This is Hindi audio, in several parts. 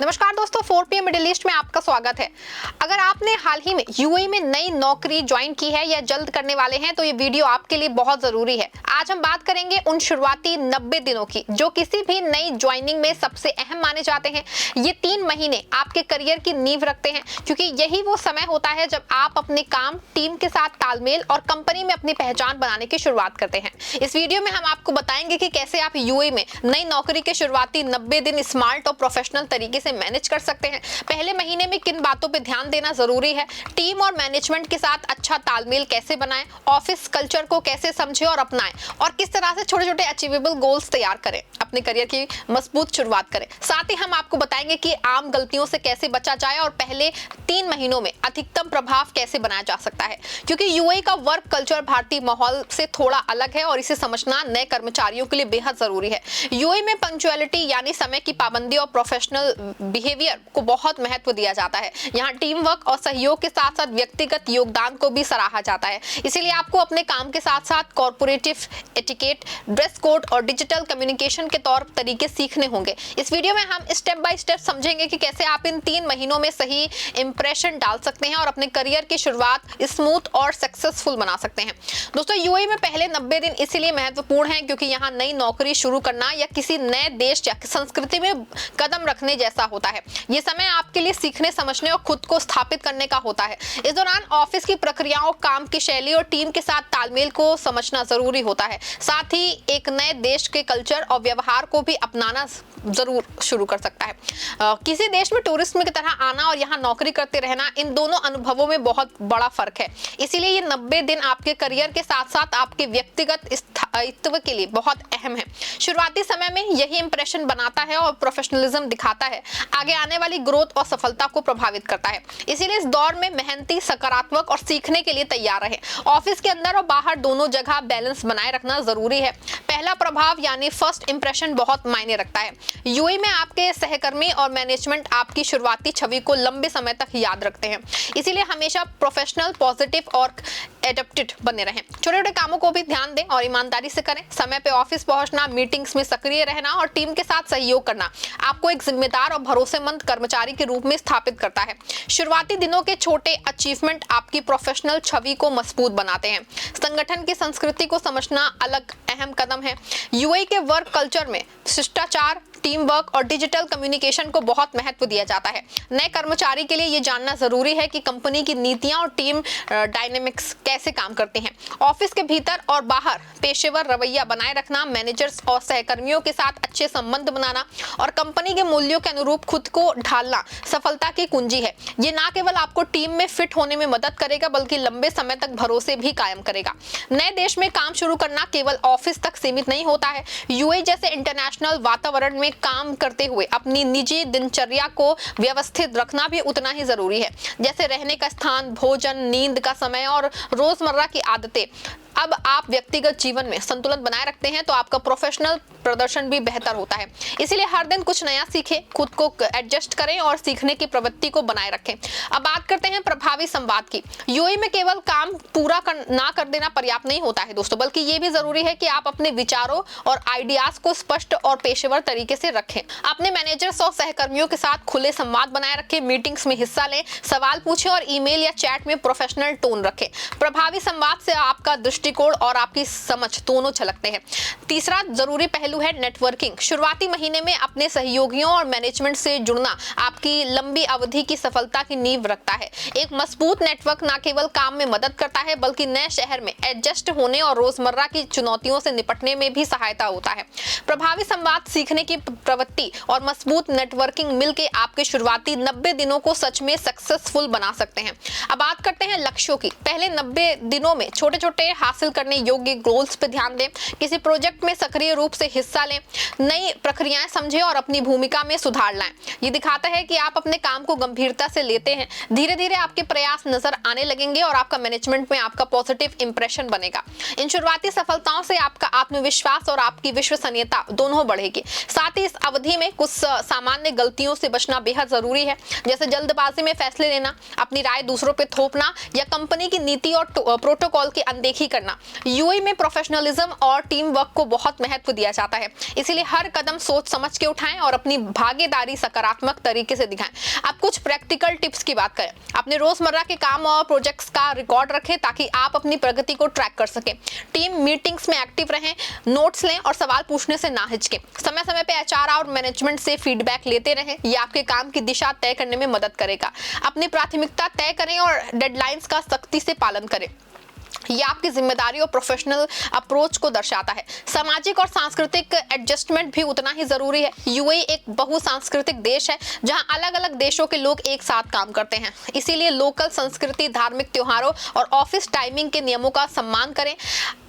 नमस्कार दोस्तों, 4 PM मिडिल ईस्ट में आपका स्वागत है। अगर आपने हाल ही में यूएई में नई नौकरी ज्वाइन की है या जल्द करने वाले हैं तो ये वीडियो आपके लिए बहुत जरूरी है। आज हम बात करेंगे उन शुरुआती 90 दिनों की जो किसी भी नई ज्वाइनिंग में सबसे अहम माने जाते हैं। ये 3 महीने आपके करियर की नींव रखते हैं क्योंकि यही वो समय होता है जब आप अपने काम, टीम के साथ तालमेल और कंपनी में अपनी पहचान बनाने की शुरुआत करते हैं। इस वीडियो में हम आपको बताएंगे कि कैसे आप यूएई में नई नौकरी के शुरुआती 90 दिन स्मार्ट और प्रोफेशनल तरीके से मैनेज कर सकते हैं। पहले महीने में किन बातों पे ध्यान देना जरूरी है, टीम और मैनेजमेंट के साथ अच्छा तालमेल कैसे बनाएं, ऑफिस कल्चर को कैसे समझें और अपनाएं और किस तरह से छोटे छोटे अचीवेबल गोल्स तैयार करें, अपने करियर की मजबूत शुरुआत करें। साथ ही हम आपको बताएंगे कि आम गलतियों से कैसे बचा जाए और पहले 3 महीनों में अधिकतम प्रभाव कैसे बनाया जा सकता है, क्योंकि यूएई का वर्क कल्चर भारतीय माहौल से थोड़ा अलग है और इसे समझना नए कर्मचारियों के लिए बेहद जरूरी है। यूएई में पंक्चुअलिटी यानी समय की पाबंदी और प्रोफेशनल बिहेवियर को बहुत महत्व दिया जाता है। यहाँ टीम वर्क और सहयोग के साथ साथ व्यक्तिगत योगदान को भी सराहा जाता है। इसीलिए आपको अपने काम के साथ साथ कॉर्पोरेटिव एटिकेट, ड्रेस कोड और डिजिटल कम्युनिकेशन के तौर तरीके सीखने होंगे। इस वीडियो में हम स्टेप बाय स्टेप समझेंगे कि कैसे आप इन 3 महीनों में सही इंप्रेशन डाल सकते हैं और अपने करियर की शुरुआत स्मूथ और सक्सेसफुल बना सकते हैं। दोस्तों, यूएई में पहले 90 दिन इसीलिए महत्वपूर्ण हैं क्योंकि यहाँ नई नौकरी शुरू करना या किसी नए देश या संस्कृति में कदम रखने जैसा होता है। ये समय आपके लिए सीखने, समझने और खुद को स्थापित करने का होता है। इस दौरान ऑफिस की प्रक्रियाओं, काम की शैली और टीम के साथ तालमेल को समझना जरूरी होता है। साथ ही एक नए देश के कल्चर और व्यवहार को भी अपनाना जरूर शुरू कर सकता है। किसी देश में टूरिस्ट की तरह आना और यहाँ नौकरी करते रहना, इन दोनों अनुभवों में बहुत बड़ा फर्क है। इसीलिए ये 90 दिन आपके करियर के साथ साथ आपके व्यक्तिगत स्थायित्व के लिए बहुत अहम है। शुरुआती समय में यही इंप्रेशन बनाता है और प्रोफेशनलिज्म दिखाता है, आगे आने वाली ग्रोथ और सफलता को प्रभावित करता है। इसीलिए इस दौर में मेहनती, सकारात्मक और सीखने के लिए तैयार रहे। ऑफिस के अंदर और बाहर दोनों जगह बैलेंस बनाए रखना जरूरी है। पहला प्रभाव यानी फर्स्ट इंप्रेशन बहुत मायने रखता है। यूएई में आपके सहकर्मी और मैनेजमेंट आपकी शुरुआती छवि को लंबे समय तक याद रखते हैं। इसीलिए हमेशा प्रोफेशनल, पॉजिटिव और एडेप्टेड बने रहें। छोटे छोटे कामों को भी ध्यान दें और ईमानदारी से करें। समय पे ऑफिस पहुंचना, मीटिंग्स में सक्रिय रहना और टीम के साथ सहयोग करना आपको एक जिम्मेदार और भरोसेमंद कर्मचारी के रूप में स्थापित करता है। शुरुआती दिनों के छोटे अचीवमेंट आपकी प्रोफेशनल छवि को मजबूत बनाते हैं। संगठन की संस्कृति को समझना अलग अहम कदम है। यूएई के वर्क कल्चर में शिष्टाचार, टीम वर्क और डिजिटल कम्युनिकेशन को बहुत महत्व दिया जाता है। नए कर्मचारी के लिए ये जानना जरूरी है कि कंपनी की नीतियां और टीम डायनेमिक्स कैसे काम करती हैं। ऑफिस के भीतर और बाहर पेशेवर रवैया बनाए रखना, मैनेजर्स और सहकर्मियों के साथ अच्छे संबंध बनाना और कंपनी के मूल्यों के अनुरूप खुद को ढालना सफलता की कुंजी है। ये ना केवल आपको टीम में फिट होने में मदद करेगा बल्कि लंबे समय तक भरोसे भी कायम करेगा। नए देश में काम शुरू करना केवल ऑफिस तक सीमित नहीं होता है। यूएई जैसे इंटरनेशनल वातावरण में काम करते हुए अपनी निजी दिनचर्या को व्यवस्थित रखना भी उतना ही जरूरी है, जैसे रहने का स्थान, भोजन, नींद का समय और रोजमर्रा की आदतें। अब आप व्यक्तिगत जीवन में संतुलन बनाए रखते हैं तो आपका प्रोफेशनल प्रदर्शन भी बेहतर होता है। इसीलिए हर दिन कुछ नया सीखें, खुद को एडजस्ट करें और सीखने की प्रवृत्ति को बनाए रखें। अब बात करते हैं प्रभावी संवाद की। यूएई में केवल काम पूरा ना कर देना पर्याप्त नहीं होता है दोस्तों, बल्कि ये भी जरूरी है कि आप अपने विचारों और आइडियाज को स्पष्ट और पेशेवर तरीके से रखें। अपने मैनेजर्स और सहकर्मियों के साथ खुले संवाद बनाए रखें, मीटिंग्स में हिस्सा लें, सवाल पूछें और ईमेल या चैट में प्रोफेशनल टोन रखें। प्रभावी संवाद से आपका दृष्टिकोण और आपकी समझ दोनों झलकते हैं। तीसरा जरूरी पहलू है नेटवर्किंग। शुरुआती महीने में अपने सहयोगियों और मैनेजमेंट से जुड़ना आपकी लंबी अवधि की सफलता की नींव रखता है। एक मजबूत नेटवर्क न केवल काम में मदद करता है बल्कि नए शहर में एडजस्ट होने और रोजमर्रा की चुनौतियों से निपटने में भी सहायता होता है। प्रभावी संवाद, सीखने की प्रवृत्ति और मजबूत नेटवर्किंग मिलकर आपके शुरुआती 90 दिनों को सच में सक्सेसफुल बना सकते हैं। अब बात करते हैं लक्ष्यों की। पहले 90 दिनों में छोटे छोटे हासिल करने योग्य गोल्स पे ध्यान दें, किसी प्रोजेक्ट में सक्रिय रूप से हिस्सा लें, नई प्रक्रियाएं समझें और अपनी भूमिका में सुधार लाएं। ये दिखाता है कि आप अपने काम को गंभीरता से लेते हैं। धीरे धीरे आपके प्रयास नजर आने लगेंगे और आपका मैनेजमेंट में आपका पॉजिटिव इंप्रेशन बनेगा। इन शुरुआती सफलताओं से आपका आत्मविश्वास और आपकी विश्वसनीयता दोनों बढ़ेगी। साथ साथ ही इस अवधि में कुछ सामान्य गलतियों से बचना बेहद जरूरी है, जैसे जल्दबाजी में फैसले लेना, अपनी राय दूसरों पे थोपना या कंपनी की नीति और प्रोटोकॉल की अनदेखी करना। यूएई में प्रोफेशनलिज्म और टीम वर्क को बहुत महत्व दिया जाता है, इसीलिए हर कदम सोच समझ के उठाएं और अपनी भागीदारी सकारात्मक तरीके से दिखाएं। अब कुछ प्रैक्टिकल टिप्स की बात करें। अपने रोजमर्रा के काम और प्रोजेक्ट्स का रिकॉर्ड रखें ताकि आप अपनी प्रगति को ट्रैक कर सकें। टीम मीटिंग्स में एक्टिव रहें, नोट्स लें और सवाल पूछने से ना हिचकें। समय समय पे एचआर और मैनेजमेंट से फीडबैक लेते रहें, ये आपके काम की दिशा तय करने में मदद करेगा। अपनी प्राथमिकता तय करें और डेडलाइंस का सख्ती से पालन करें, यह आपकी जिम्मेदारी और प्रोफेशनल अप्रोच को दर्शाता है। सामाजिक और सांस्कृतिक एडजस्टमेंट भी उतना ही जरूरी है। यूएई एक बहुसांस्कृतिक देश है जहां अलग अलग देशों के लोग एक साथ काम करते हैं, इसीलिए लोकल संस्कृति, धार्मिक त्योहारों और ऑफिस टाइमिंग के नियमों का सम्मान करें।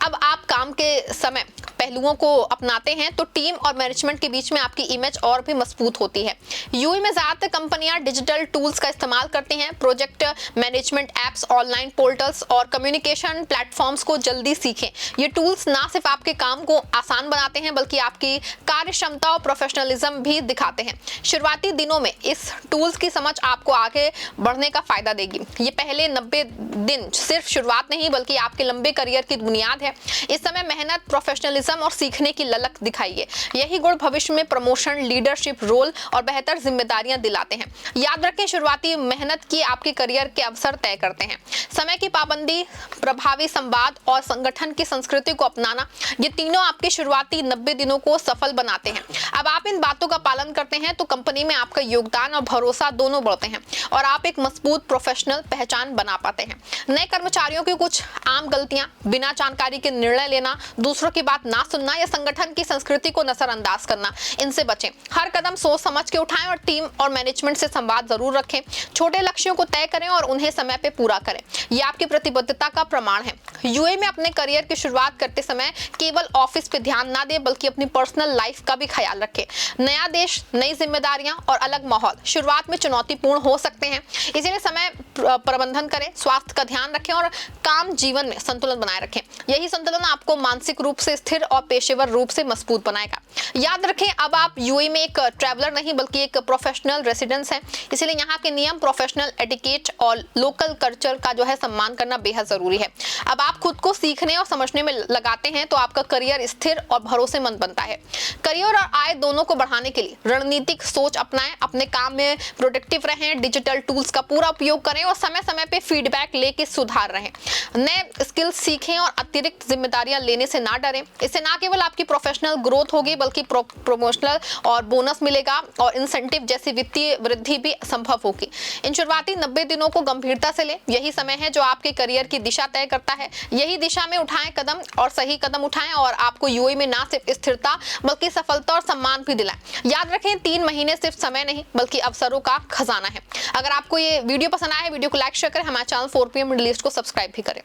अब आप काम के समय पहलुओं को अपनाते हैं तो टीम और मैनेजमेंट के बीच में आपकी इमेज और भी मजबूत होती है। यूएई में ज्यादातर कंपनियां डिजिटल टूल्स का इस्तेमाल करती हैं। Project management apps, online portals और कम्युनिकेशन प्लेटफॉर्म्स को जल्दी सीखें। ये टूल्स ना सिर्फ आपके काम को आसान बनाते हैं बल्कि आपकी कार्य क्षमता और प्रोफेशनलिज्म भी दिखाते हैं। शुरुआती दिनों में इस टूल्स की समझ आपको आगे बढ़ने का फायदा देगी। ये पहले 90 दिन सिर्फ शुरुआत नहीं बल्कि आपके लंबे करियर की बुनियाद है। इस समय मेहनत, प्रोफेशनलिज्म और सीखने की ललक दिखाइए। यही गुण भविष्य में प्रमोशन, लीडरशिप रोल और बेहतर जिम्मेदारियां दिलाते हैं। याद रखें, शुरुआती मेहनत की आपके करियर के अवसर तय करते हैं। समय की पाबंदी, प्रभावी संवाद और संगठन की संस्कृति को अपनाना, ये तीनों आपके शुरुआती 90 दिनों को सफल बनाते हैं। अब आप इन बातों का पालन करते हैं तो कंपनी में आपका योगदान और भरोसा दोनों बढ़ते हैं और आप एक मजबूत प्रोफेशनल पहचान बना पाते हैं। नए कर्मचारियों की कुछ आम गलतियां: बिना जानकारी के निर्णय लेना, दूसरों की बात ना सुनना या संगठन की संस्कृति को नजरअंदाज करना, इनसे बचें। हर कदम सोच समझ के उठाएं और टीम और मैनेजमेंट से संवाद जरूर रखें। छोटे लक्ष्यों को तय करें और उन्हें समय पे पूरा करें, यह आपकी प्रतिबद्धता का प्रमाण है। यूएई में अपने करियर की शुरुआत करते समय केवल ऑफिस पे ध्यान ना दें बल्कि अपनी पर्सनल लाइफ का भी ख्याल रखें। नया देश, नई जिम्मेदारियां और अलग माहौल शुरुआत में चुनौतीपूर्ण हो सकते हैं, इसलिए समय प्रबंधन करें, स्वास्थ्य का ध्यान रखें और काम जीवन में संतुलन बनाए रखें। यही संतुलन आपको मानसिक रूप से स्थिर और पेशेवर रूप से मजबूत बनाएगा। याद रखें, अब आप यूएई में एक ट्रैवलर नहीं बल्कि एक प्रोफेशनल रेसिडेंस है, इसलिए यहाँ के नियम, प्रोफेशनल एटिकेट और लोकल कल्चर का जो है सम्मान करना बेहद जरूरी है। अब आप खुद को सीखने और समझने में लगाते हैं तो आपका करियर स्थिर और भरोसेमंद बनता है। करियर और आय दोनों को बढ़ाने के लिए रणनीतिक सोच अपनाएं, अपने काम में प्रोडक्टिव रहें, डिजिटल टूल्स का पूरा उपयोग करें और समय समय पे फीडबैक लेके सुधार रहें। नए स्किल्स सीखें और अतिरिक्त जिम्मेदारियां लेने से ना डरें। इससे ना केवल आपकी प्रोफेशनल ग्रोथ होगी बल्कि प्रमोशनल और बोनस मिलेगा और इंसेंटिव जैसी वित्तीय वृद्धि भी संभव होगी। इन शुरुआती 90 दिनों को गंभीरता से लें, यही समय है जो आपके करियर की दिशा तय करता है। यही दिशा में उठाएं कदम और सही कदम उठाएं और आपको यूएई में ना सिर्फ स्थिरता बल्कि सफलता और सम्मान भी दिलाएं। याद रखें, 3 महीने सिर्फ समय नहीं बल्कि अवसरों का खजाना है। अगर आपको ये वीडियो पसंद आया है, वीडियो को लाइक शेयर करें, हमारे चैनल 4PM मिडिल ईस्ट को सब्सक्राइब भी करें।